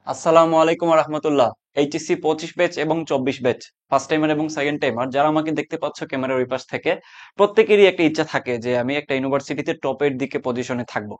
আসসালামু আলাইকুম রহমতুল্লাহ। HSC 25 batch এবং 24 ব্যাচ, ফার্স্ট টাইমার এবং সেকেন্ড টাইমার যারা আমাকে দেখতে পাচ্ছ ক্যামেরার ওই পাশ থেকে, প্রত্যেকেরই একটা ইচ্ছা থাকে যে আমি একটা ইউনিভার্সিটিতে টপের দিকে পজিশনে থাকবো।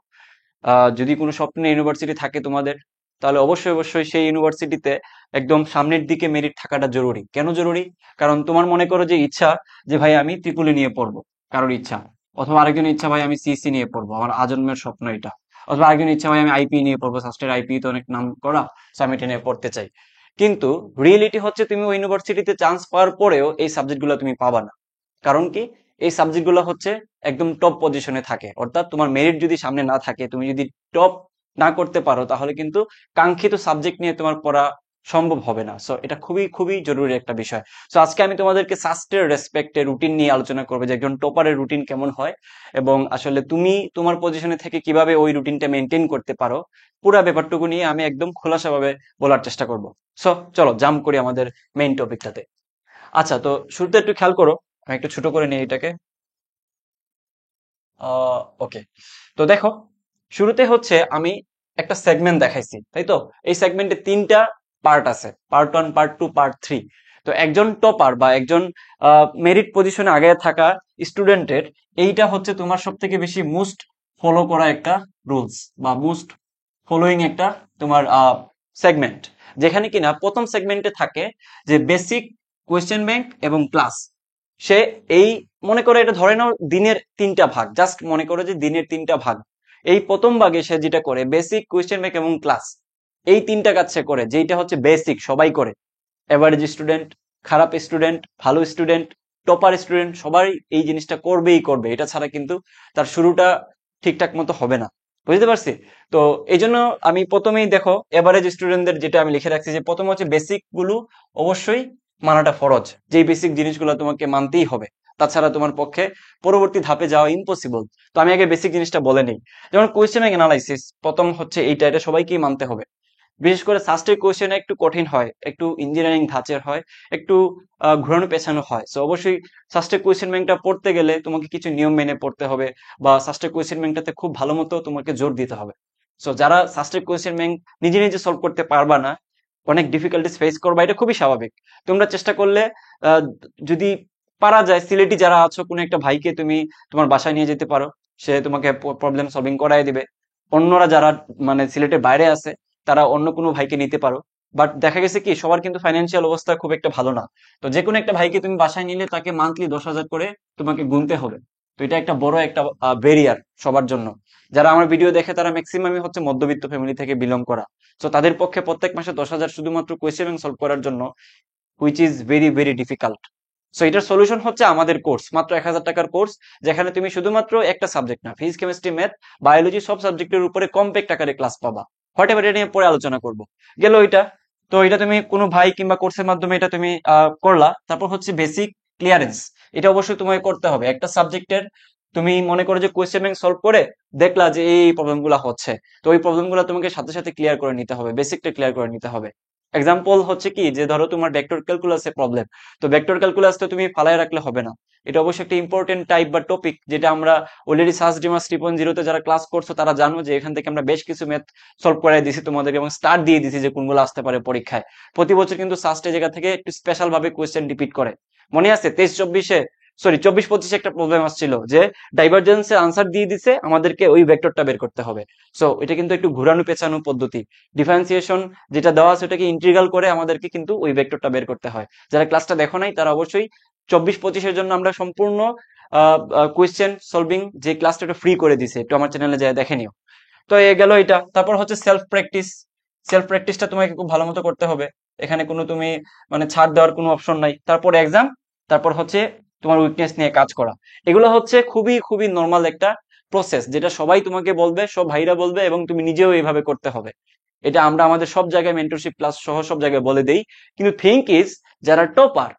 যদি কোনো স্বপ্নে ইউনিভার্সিটি থাকে তোমাদের, তাহলে অবশ্যই অবশ্যই সেই ইউনিভার্সিটিতে একদম সামনের দিকে মেরিট থাকাটা জরুরি। কেন জরুরি? কারণ তোমার মনে করো যে ইচ্ছা যে ভাই আমি ট্রিপলি নিয়ে পড়বো, কারোর ইচ্ছা, অথবা আরেকজনের ইচ্ছা ভাই আমি সিসি নিয়ে পড়বো, আমার আজন্মের স্বপ্ন এটা। অথবা আরেকজনের ইচ্ছা ভাই আমি আইপি নিয়ে পড়বো, সাস্টের আইপি তো অনেক নাম করা, সো আমি এটা নিয়ে পড়তে চাই। কিন্তু রিয়েলিটি হচ্ছে তুমি ওই ইউনিভার্সিটিতে চান্স পাওয়ার পরেও এই সাবজেক্টগুলো তুমি পাবা না। কারণ কি? এই সাবজেক্টগুলো হচ্ছে একদম টপ পজিশনে থাকে, অর্থাৎ তোমার মেরিট যদি সামনে না থাকে, তুমি যদি টপ না করতে পারো, তাহলে কিন্তু কাঙ্ক্ষিত সাবজেক্ট নিয়ে তোমার পড়া সম্ভব হবে না। সো এটা খুবই খুবই জরুরি একটা বিষয়। সো আজকে আমি তোমাদেরকে সাস্টের রেসপেক্টে রুটিন নিয়ে আলোচনা করবো, যে একজন টপারের রুটিন কেমন হয় এবং আসলে তুমি তোমার পজিশনে থেকে কিভাবে ওই রুটিনটা মেনটেন করতে পারো। পুরো ব্যাপারটুকু নিয়ে আমি একদম খোলাসাভাবে বলার চেষ্টা করব। সো চলো জাম্প করি আমাদের মেইন টপিকটাতে। আচ্ছা, তো শুরুতে একটু খেয়াল করো, আমি একটু ছোট করে নিই এটাকে। ওকে, তো দেখো, শুরুতে হচ্ছে আমি একটা সেগমেন্ট দেখাইছি, তাই তো? এই সেগমেন্টে তিনটা পার্ট আছে, part one, part two, part three. তো একজন টপার বা একজন মেরিট পজিশনে আগে থাকা স্টুডেন্টের এইটা হচ্ছে তোমার সব থেকে বেশি মোস্ট ফলো করা একটা রুলস বা মোস্ট ফলোইং একটা তোমার সেগমেন্ট, যেখানে কিনা প্রথম সেগমেন্টে থাকে যে বেসিক, কোয়েশ্চেন ব্যাংক এবং ক্লাস। সে এই, মনে করো এটা ধরে নাও দিনের তিনটা ভাগ, জাস্ট মনে করো যে দিনের তিনটা ভাগ। এই প্রথম ভাগে সে যেটা করে বেসিক, কোয়েশ্চেন ব্যাংক এবং ক্লাস, এই তিনটা কাজ সে করে, যেটা হচ্ছে বেসিক সবাই করে। এভারেজ স্টুডেন্ট, খারাপ স্টুডেন্ট, ভালো স্টুডেন্ট, টপার স্টুডেন্ট, সবাই এই জিনিসটা করবেই করবে, এটা ছাড়া কিন্তু তার শুরুটা ঠিকঠাক মতো হবে না। বুঝতে পারছি? তো এই জন্য আমি প্রথমেই দেখো এভারেজ স্টুডেন্টদের যেটা আমি লিখে রাখছি, যে প্রথম হচ্ছে বেসিক গুলো অবশ্যই মানাটা ফরজ, যেই বেসিক জিনিসগুলো তোমাকে মানতেই হবে, তাছাড়া তোমার পক্ষে পরবর্তী ধাপে যাওয়া ইম্পসিবল। তো আমি আগে বেসিক জিনিসটা বলে নিই। যেমন কোয়েশ্চেন অ্যানালাইসিস, প্রথম হচ্ছে এইটা, এটা সবাইকেই মানতে হবে। বিশেষ করে সাস্টের কোশ্চেন একটু কঠিন হয়, একটু ইঞ্জিনিয়ারিং ধাঁচের হয়, একটু ঘোরানো পেছানো হয়। সো অবশ্যই সাস্টের কোশ্চেন ব্যাংকটা পড়তে গেলে তোমাকে কিছু নিয়ম মেনে পড়তে হবে, বা সাস্টের কোশ্চেন ব্যাংকটাতে খুব ভালো মতো তোমাকে জোর দিতে হবে। সো যারা সাস্টের কোশ্চেন ব্যাংক নিজে নিজে সলভ করতে পারবা না, অনেক ডিফিকাল্টিস ফেস করবা, এটা খুবই স্বাভাবিক। তোমরা চেষ্টা করলে আহ, যদি পারা যায়, সিলেটি যারা আছো, কোনো একটা ভাইকে তুমি তোমার বাসায় নিয়ে যেতে পারো, সে তোমাকে প্রবলেম সলভিং করাই দিবে। অন্যরা যারা মানে সিলেটের বাইরে আছে, তারা অন্য কোনো ভাইকে নিতে পারো। বাট দেখা গেছে কি, সবার কিন্তু ফাইন্যান্সিয়াল অবস্থা খুব একটা ভালো না। তো যে কোনো একটা ভাইকে তুমি বাসায় নিলে তাকে মান্থলি 10,000 করে তোমাকে গুনতে হবে। তো এটা একটা বড় একটা ব্যারিয়ার সবার জন্য। যারা আমার ভিডিও দেখে তারা ম্যাক্সিমামই হচ্ছে মধ্যবিত্ত ফ্যামিলি থেকে বিলং করা। তো তাদের পক্ষে প্রত্যেক মাসে 10,000 শুধুমাত্র কোয়েশ্চেন সলভ করার জন্য, which is very very difficult. So এটার সলিউশন হচ্ছে আমাদের কোর্স, মাত্র 1,000 টাকার কোর্স, যেখানে তুমি শুধুমাত্র একটা সাবজেক্ট না, ফিজিক্স, কেমিস্ট্রি, ম্যাথ, বায়োলজি, সব সাবজেক্টের উপরে কম্প্যাক্ট আকারে ক্লাস পাবা। হোয়াট এভার, এটা নিয়ে পরে আলোচনা করব। গেল এটা। তো এটা তুমি কোনো ভাই কিংবা কোর্সের মাধ্যমে এটা তুমি করলা। তারপর হচ্ছে বেসিক ক্লিয়ারেন্স, এটা অবশ্যই তোমাকে করতে হবে একটা সাবজেক্টের। তুমি মনে করো যে কোয়েশ্চেন ব্যাংক সলভ করে দেখলা যে এই প্রবলেম গুলা হচ্ছে, তো ওই প্রবলেম গুলা তোমাকে সাথে সাথে ক্লিয়ার করে নিতে হবে, বেসিকটা ক্লিয়ার করে নিতে হবে। এক্সাম্পল হচ্ছে কি, যে ধরো তোমার ভেক্টর ক্যালকুলাসে প্রবলেম, তো ভেক্টর ক্যালকুলাস তো তুমি ফালায় রাখলে হবে না। এটা অবশ্যই একটা ইম্পর্টেন্ট টাইপ বা টপিক, যেটা আমরা অলরেডি সার্চ ডিমাস 3.0 তে যারা ক্লাস করছো তারা জানো, যে এখান থেকে আমরা বেশ কিছু ম্যাথ সলভ করাই দিছি তোমাদেরকে, এবং স্টার্ট দিয়ে দিছি যে কোনগুলো আসতে পারে পরীক্ষায়। প্রতি বছর কিন্তু সাস্টে জায়গা থেকে একটু স্পেশাল ভাবে কোয়েশ্চেন রিপিট করে। মনে আছে 23-24-এ, সরি 24-25-এ একটা প্রবলেম আসছিল, যে ডাইভারজেন্সের আনসার দিয়ে দিছে, আমাদেরকে ওই ভেক্টরটা বের করতে হবে। সো এটা কিন্তু একটু ঘুরানো পেঁচানো পদ্ধতি। ডিফারেন্সিয়েশন যেটা দেওয়া আছে ওটাকে ইন্টিগ্রাল করে আমাদেরকে কিন্তু ওই ভেক্টরটা বের করতে হয়। যারা ক্লাসটা দেখো নাই তারা অবশ্যই 24-25-এর জন্য আমরা সম্পূর্ণ কোয়েশ্চেন সলভিং যে ক্লাসটা, ওটা ফ্রি করে দিছে, একটু আমার চ্যানেলে যায় দেখে নিও। তো এ গেল এটা। তারপর হচ্ছে সেলফ প্র্যাকটিস। সেলফ প্র্যাকটিসটা তোমাকে খুব ভালো মতো করতে হবে। এখানে কোনো তুমি মানে ছাড় দেওয়ার কোনো অপশন নাই। তারপর এক্সাম, তারপর হচ্ছে তোমার উইকনেস নিয়ে কাজ করা। এগুলো হচ্ছে খুবই খুবই নর্মাল একটা প্রসেস, যেটা সবাই তোমাকে বলবে, সব ভাইরা বলবে, এবং তুমি নিজেও এইভাবে করতে হবে। এটা আমরা আমাদের সব জায়গায় মেন্টরশিপ ক্লাস সহ সব জায়গায় বলে দেই। কিন্তু থিঙ্ক ইজ, যারা টপার,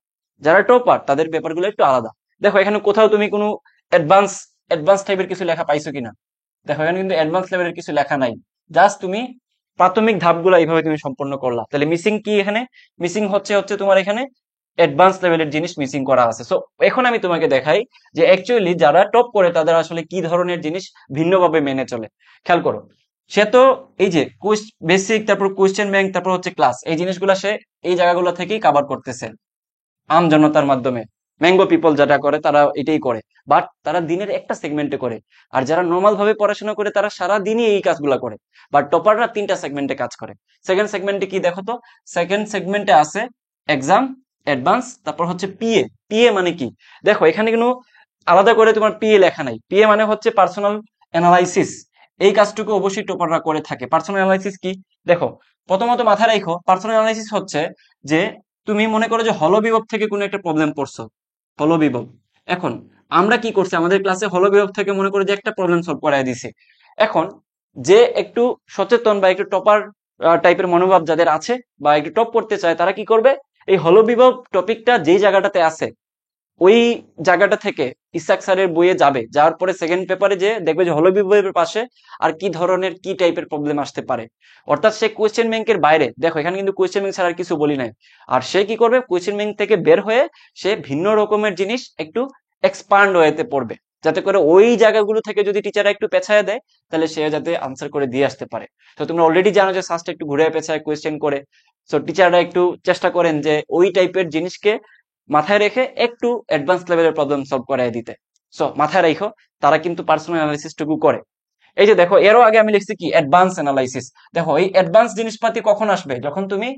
যারা টপার তাদের ব্যাপারগুলো একটু আলাদা। দেখো এখানে কোথাও তুমি কোনো অ্যাডভান্স অ্যাডভান্স টাইপের কিছু লেখা পাইছো কিনা? দেখো এখানে কিন্তু অ্যাডভান্স লেভেলের কিছু লেখা নাই। জাস্ট তুমি প্রাথমিক ধাপগুলো এইভাবে তুমি সম্পন্ন করলা, তাহলে মিসিং কি এখানে? মিসিং হচ্ছে হচ্ছে তোমার এখানে অ্যাডভান্স লেভেলের জিনিস মিসিং করা আছে। সো এখন আমি তোমাকে দেখাই যে অ্যাকচুয়ালি যারা টপ করে তাদের আসলে কি ধরনের জিনিস ভিন্নভাবে মেনে চলে। খেয়াল করো, সে তো এই যে বেসিক, তারপর কোয়েশ্চেন ব্যাংক, তারপর হচ্ছে ক্লাস, এই জিনিসগুলো সে এই জায়গাগুলো থেকেই কভার করতেছে আম জনতার মাধ্যমে। ম্যাঙ্গো পিপল যেটা করে তারা এটাই করে, বাট তারা দিনের একটা সেগমেন্টে করে। আর যারা নর্মাল ভাবে পড়াশোনা করে তারা সারা দিনই এই কাজগুলো করে। বাট টপাররা তিনটা সেগমেন্টে কাজ করে। সেকেন্ড সেগমেন্টে কি দেখো তো? সেকেন্ড সেগমেন্টে আছে এক্সাম, অ্যাডভান্স, তারপর হচ্ছে পিএ। পিএ মানে কি? দেখো এখানে কিন্তু আলাদা করে তোমার পিএ লেখা নাই। পিএ মানে হচ্ছে পার্সোনাল অ্যানালাইসিস। এই কাজটুকু অবশ্যই টপাররা করে থাকে। পার্সোনাল অ্যানালাইসিস কি? দেখো, প্রথমত মাথায় রাখো, পার্সোনাল অ্যানালাইসিস হচ্ছে যে তুমি মনে করো যে হলবিভব থেকে কোনো একটা প্রবলেম পড়ছো, হলবিভব। এখন আমরা কি করছি, আমাদের ক্লাসে হলবিভব থেকে মনে করো যে একটা প্রবলেম সলভ করাই দিছি। এখন যে একটু সচেতন বা একটু টপার টাইপের মনোভাব যাদের আছে বা একটু টপ করতে চায়, তারা কি করবে, এই হলবিভব টপিকটা যেই জায়গাটাতে আছে ওই জায়গাটা থেকে ইসাক স্যারের বইয়ে যাবে, যাওয়ার পরে সেকেন্ড পেপারে যে দেখবে যে হলবিভবের পাশে আর কি ধরনের কি টাইপের প্রবলেম আসতে পারে। অর্থাৎ সে কোয়েশ্চেন ব্যাংকের বাইরে, দেখো এখানে কিন্তু কোয়েশ্চেন ব্যাংক ছাড়া আর কিছু বলি নাই। আর সে কি করবে, কোয়েশ্চেন ব্যাংক থেকে বের হয়ে সে ভিন্ন রকমের জিনিস একটু এক্সপান্ড ওয়েতে পড়বে, যাতে করে ওই জায়গাগুলো থেকে যদি টিচাররা একটু পেছায় দেয়, তাহলে সে যাতে আনসার করে দিয়ে আসতে পারে। তো তোমরা অলরেডি জানো যে সাস্ট একটু ঘুরে পেছায় কোয়েশ্চেন করে। সো টিচাররা একটু চেষ্টা করেন যে ওই টাইপের জিনিসকে মাথায় রেখে একটু অ্যাডভান্স লেভেলের প্রবলেম সলভ করায় দিতে। সো মাথায় রাখো, তারা কিন্তু পার্সোনাল অ্যানালাইসিস টুকু করে। এই যে দেখো, এরও আগে আমি লিখছি কি অ্যাডভান্স অ্যানালাইসিস। দেখো এই অ্যাডভান্স জিনিসপাতি কখন আসবে, যখন তুমি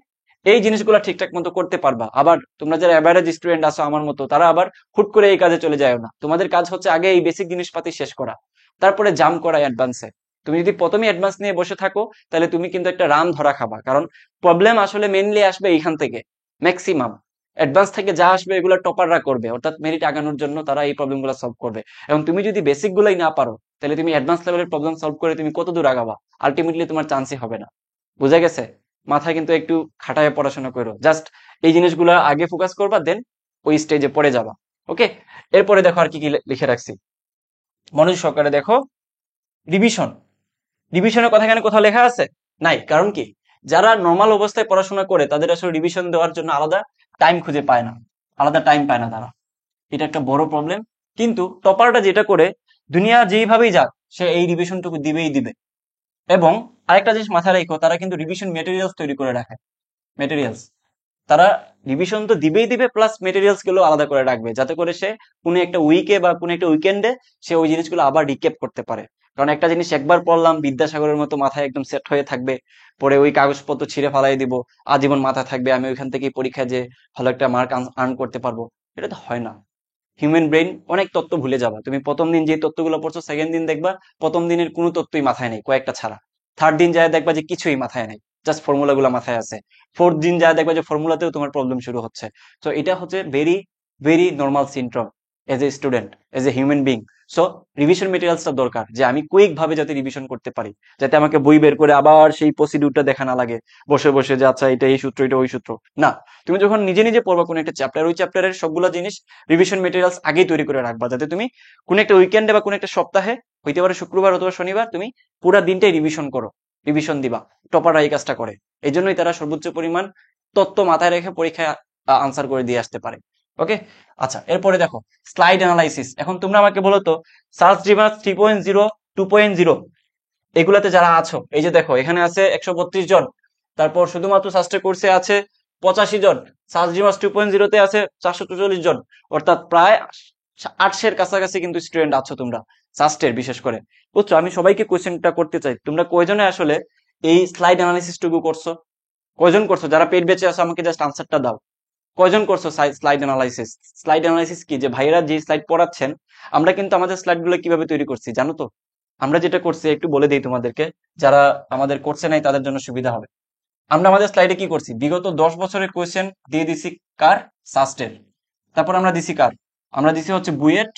এই জিনিসগুলো ঠিকঠাক মতো করতে পারবা। আবার তোমরা যারা অ্যাভারেজ স্টুডেন্ট আছো আমার মতো, তারা আবার হুট করে এই কাজে চলে যায় না। তোমাদের কাজ হচ্ছে আগে এই বেসিক জিনিসপাতি শেষ করা, তারপরে জাম্প করা অ্যাডভান্সে। তুমি যদি প্রথমে অ্যাডভান্স নিয়ে বসে থাকো, তাহলে তুমি কিন্তু একটা রান ধরা খাবা। কারণ প্রবলেম আসলে মেইনলি আসবে এইখান থেকে, ম্যাক্সিমাম অ্যাডভান্স থেকে যা আসবে এগুলো টপাররা করবে, অর্থাৎ মেরিট আগানোর জন্য তারা এই প্রবলেমগুলো সলভ করবে। এবং তুমি যদি বেসিক গুলাই না পারো, তাহলে তুমি অ্যাডভান্স লেভেলের প্রবলেম সলভ করে তুমি কত দূর আগাবা? আলটিমেটলি তোমার চান্সই হবে না। বুঝা গেছে? মাথায় কিন্তু একটু খাটায় পড়াশোনা করো। জাস্ট এই জিনিসগুলো আগে ফোকাস করবা, দেন ওই স্টেজে পড়ে যাবা। ওকে, এরপরে দেখো আর কি কি লিখে রাখছি, মনোযোগ সহকারে দেখো। রিভিশন। রিভিশনের কথা এখানে কোথাও লেখা আছে? নাই। কারণ কি, যারা নর্মাল অবস্থায় পড়াশোনা করে তাদের আসলে রিভিশন দেওয়ার জন্য আলাদা টাইম খুঁজে পায় না, আলাদা টাইম পায় না তারা। এটা একটা বড় প্রবলেম। কিন্তু টপারটা যেটা করে, দুনিয়া যেইভাবেই যাক, সে এই রিভিশনটুকু দিবেই দিবে। এবং আরেকটা জিনিস মাথায় রাখো, তারা কিন্তু রিভিশন মেটেরিয়ালস তৈরি করে রাখে। মেটেরিয়ালস, তারা রিভিশন তো দিবেই দিবে, প্লাস মেটেরিয়ালস গুলো আলাদা করে রাখবে, যাতে করে সে কোনো একটা উইকে বা কোনো একটা উইকেন্ডে সে ওই জিনিসগুলো আবার রিক্যাপ করতে পারে। কারণ একটা জিনিস একবার পড়লাম, বিদ্যাসাগরের মতো মাথায় একদম সেট হয়ে থাকবে, পরে ওই কাগজপত্র ছিঁড়ে ফালাই দিব, আজীবন মাথায় থাকবে, আমি ওইখান থেকে পরীক্ষায় যে ভালো একটা মার্ক আর্ন করতে পারবো। এটা তো হয় না। হিউম্যান ব্রেন অনেক তথ্য ভুলে যাবা। তুমি প্রথম দিন যে তথ্যগুলো পড়ছো, সেকেন্ড দিন দেখবা প্রথম দিনের কোনো তথ্যই মাথায় নেই, কয়েকটা ছাড়া। থার্ড দিন যায় দেখবা যে কিছুই মাথায় নেই, জাস্ট ফর্মুলা গুলা মাথায় আছে। ফোর্থ দিন যায় দেখবা যে ফর্মুলাতেও তোমার প্রবলেম শুরু হচ্ছে। তো এটা হচ্ছে very very normal syndrome as a student, as a human being. So revision মেটেরিয়ালসটা দরকার, যে আমি কুইক ভাবে যাতে রিভিশন করতে পারি, যাতে আমাকে বই বের করে আবার সেই প্রসিডিউরটা দেখা না লাগে, বসে বসে যে আচ্ছা এটা এই সূত্র, এটা ওই সূত্র। না, তুমি যখন নিজে নিজে পড়বা কোনো একটা চ্যাপ্টার, ওই চ্যাপ্টারের সবগুলো জিনিস রিভিশন মেটেরিয়ালস আগেই তৈরি করে রাখবা, যাতে তুমি কোনো একটা উইকেন্ডে বা কোনো একটা সপ্তাহে, হইতে পারে শুক্রবার অথবা শনিবার, তুমি পুরা দিনটাই রিভিশন করো, রিভিশন দিবা। টপাররা এই কাজটা করে, এই জন্যই তারা সর্বোচ্চ পরিমাণ তত্ত্ব মাথায় রেখে পরীক্ষায় আনসার করে দিয়ে আসতে পারে। ওকে, আচ্ছা এরপরে দেখো স্লাইড অ্যানালাইসিস। এখন তোমরা আমাকে বলো তো, সার্চ রিভার্স 3.0, 2.0 এগুলাতে যারা আছো, এই যে দেখো এখানে আছে 132 জন, তারপর শুধুমাত্র সাস্টের কোর্সে আছে 85 জন, সার্চ রিভার্স 2.0 তে আছে 444 জন, অর্থাৎ প্রায় 800-এর কাছাকাছি কিন্তু স্টুডেন্ট আছো তোমরা সাস্টের, বিশেষ করে। বুঝছো, আমি সবাইকে কোয়েশ্চেনটা করতে চাই, তোমরা কয়জনে আসলে এই স্লাইড অ্যানালিসিস টুকু করছো? কয়জন করছো? যারা পেড বেঁচে আছো আমাকে জাস্ট আনসারটা দাও। কয়জন করছো স্লাইড অ্যানালাইসিস? স্লাইড অ্যানালাইসিস কি, যে ভাইয়েরা যে স্লাইড পড়াচ্ছেন, আমরা কিন্তু আমাদের স্লাইড গুলো কিভাবে তৈরি করছি জানো তো? আমরা যেটা করছি একটু বলে দিই তোমাদেরকে, যারা আমাদের কোর্সে নাই তাদের জন্য সুবিধা হবে। আমরা আমাদের স্লাইডে কি করছি, বিগত 10 বছরের কোয়েশ্চেন দিয়ে দিছি। কার? সাস্টের। তারপর আমরা দিছি কার? আমরা দিছি হচ্ছে বুয়েট,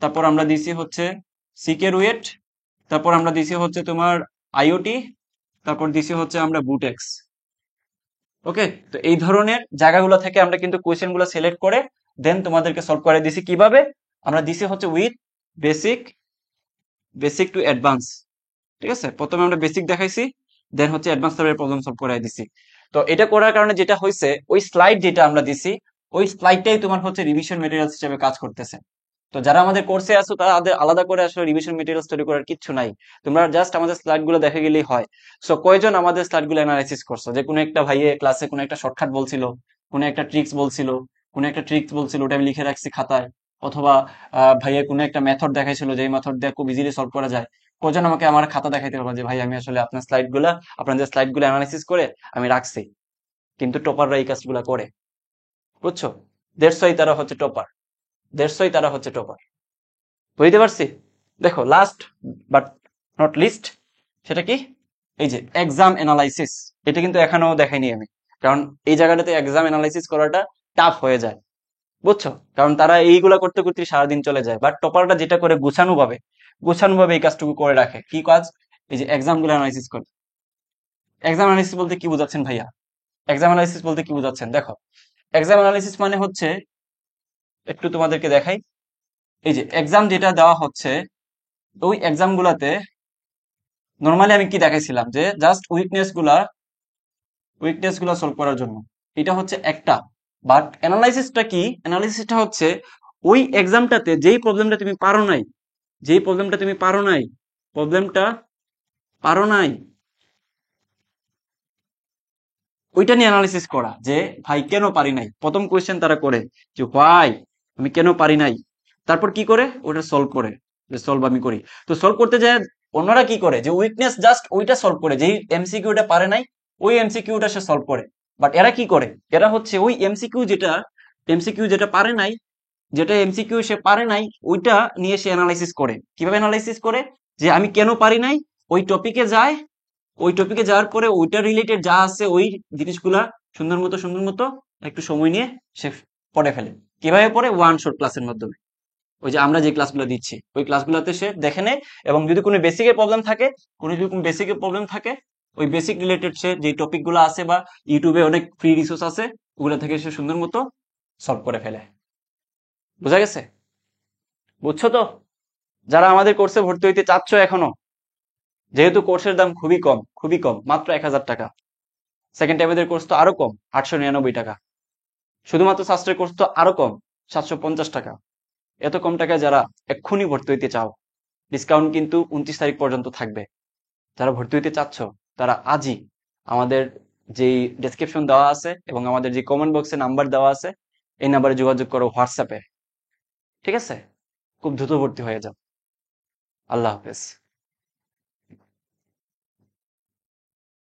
তারপর আমরা দিছি হচ্ছে সিকে রুয়েট, তারপর আমরা দিছি হচ্ছে তোমার আইওটি, তারপর দিছি হচ্ছে আমরা বুটেক্স। ওকে, তো এই ধরনের জায়গাগুলো থেকে আমরা কিন্তু কোয়েশ্চেন গুলো সিলেক্ট করে দেন তোমাদেরকে সলভ করে দিছি। কিভাবে? আমরা দিছি হচ্ছে with basic, basic to advance. ঠিক আছে, প্রথমে আমরা বেসিক দেখাইছি, দেন হচ্ছে অ্যাডভান্স লেভেলের প্রবলেম সলভ করাই দিছি। তো এটা করার কারণে যেটা হয়েছে, ওই স্লাইড যেটা আমরা দিছি, ওই স্লাইডটাই তোমার হচ্ছে রিভিশন মেটেরিয়ালস হিসেবে কাজ করতেছে। তো যারা আমাদের কোর্সে আছো তাদের আলাদা করে আসলে রিভিশন মেটেরিয়াল তৈরি করার কিচ্ছু নাই, তোমরা জাস্ট আমাদের স্লাইড গুলো দেখে গেলেই হয়। সো কয়জন আমাদের স্লাইড গুলো অ্যানালাইসিস করছো, যে কোনো একটা ভাইয়ে ক্লাসে কোনো একটা শর্টকাট বলছিল, কোনো একটা ট্রিক্স বলছিল, কোনো একটা ট্রিক্স বলছিল ওটা আমি লিখে রাখছি খাতায়, অথবা ভাইয়া কোনো একটা মেথড দেখাইছিল যে এই মেথড দিয়ে খুব ইজিলি সলভ করা যায়। কজন আমাকে আমার খাতা দেখাইতে পারবো যে ভাই আমি আসলে আপনাদের স্লাইড গুলো অ্যানালাইসিস করে আমি রাখছি। কিন্তু টপাররা এই কাজগুলো করে, বুঝছো? দেড়শোই তারা হচ্ছে টপার, দেড়শোই তারা হচ্ছে টপার। বুঝতে পারছি? দেখো লাস্ট বাট নট লিস্ট, সেটা কি? এই যে এক্সাম অ্যানালাইসিস, এটা কিন্তু এখনো দেখাইনি আমি, কারণ এই জায়গাটাতে এক্সাম অ্যানালাইসিস করাটা টাফ হয়ে যায়, বুঝছো? কারণ তারা এইগুলা করতে করতে সারাদিন চলে যায়, বাট টপারটা যেটা করে গুছানো ভাবে এই কাজটুকু করে রাখে। কি কাজ? এই যে এক্সাম গুলো অ্যানালাইসিস করে। এক্সাম অ্যানালাইসিস বলতে কি বোঝাচ্ছেন ভাইয়া? এক্সাম অ্যানালাইসিস বলতে কি বোঝাচ্ছেন? দেখো, এক্সাম অ্যানালাইসিস মানে হচ্ছে, একটু তোমাদেরকে দেখাই, এই যে এক্সাম যেটা দেওয়া হচ্ছে, ওই এক্সাম গুলাতে নর্মালি আমি কি দেখাইছিলাম, যে জাস্ট উইকনেস গুলা সলভ করার জন্য, এটা হচ্ছে একটা। বাট অ্যানালাইসিসটা কি? অ্যানালাইসিসটা হচ্ছে ওই এক্সামটাতে যেই প্রবলেমটা তুমি পারো নাই, যেই প্রবলেমটা তুমি পারো নাই, প্রবলেমটা পারো নাই, ওইটা নিয়ে অ্যানালিসিস করা, যে ভাই কেন পারি নাই। প্রথম কোয়েশ্চেন তারা করে যে হোয়াই, আমি কেন পারি নাই। তারপর কি করে? ওটা সলভ করে, যে সলভ আমি করি। তো সলভ করতে যায় অন্যরা কি করে, যে উইকনেস জাস্ট ওইটা সলভ করে, যেই এমসিকিউটা পারে নাই ওই এমসিকিউটা সে সলভ করে। বাট এরা কি করে, এরা হচ্ছে ওই এমসিকিউ যেটা পারে নাই, যেটা এমসিকিউ সে পারে নাই, ওইটা নিয়ে সে অ্যানালাইসিস করে। কিভাবে অ্যানালাইসিস করে? যে আমি কেন পারি নাই, ওই টপিকে যায়, ওই টপিকে যাওয়ার পরে ওইটা রিলেটেড যা আছে ওই জিনিসগুলা সুন্দর মতো একটু সময় নিয়ে সে পড়ে ফেলে। কিভাবে পড়ে? ওয়ান শট ক্লাসের মাধ্যমে। ওই যে আমরা যে ক্লাসগুলো দিচ্ছি ওই ক্লাসগুলোতে সে দেখে নেয়, এবং যদি কোনো বেসিকের প্রবলেম থাকে, ওই বেসিক রিলেটেড সে যে টপিক গুলো আছে বা ইউটিউবে অনেক ফ্রি রিসোর্স আছে, ওগুলো থেকে সে সুন্দর মতো সলভ করে ফেলে। বুঝা গেছে? বুঝছো তো? যারা আমাদের কোর্সে ভর্তি হইতে চাচ্ছ এখনো, যেহেতু কোর্সের দাম খুবই কম, মাত্র 1,000 টাকা। সেকেন্ড টাইমের কোর্স তো আরো কম, 899 টাকা। শুধুমাত্র সাস্টের কোর্স তো আরো কম, 750 টাকা। এত কম টাকায় যারা এক্ষুনি ভর্তি হইতে চাও, ডিসকাউন্ট কিন্তু 29 তারিখ পর্যন্ত থাকবে। যারা ভর্তি হইতে চাচ্ছ তারা আজই আমাদের যেই ডেসক্রিপশন দেওয়া আছে এবং আমাদের যে কমেন্ট বক্সে নাম্বার দেওয়া আছে, এই নাম্বারে যোগাযোগ করো হোয়াটসঅ্যাপে। ঠিক আছে? খুব দ্রুত ভর্তি হয়ে যাও। আল্লাহ হাফেজ।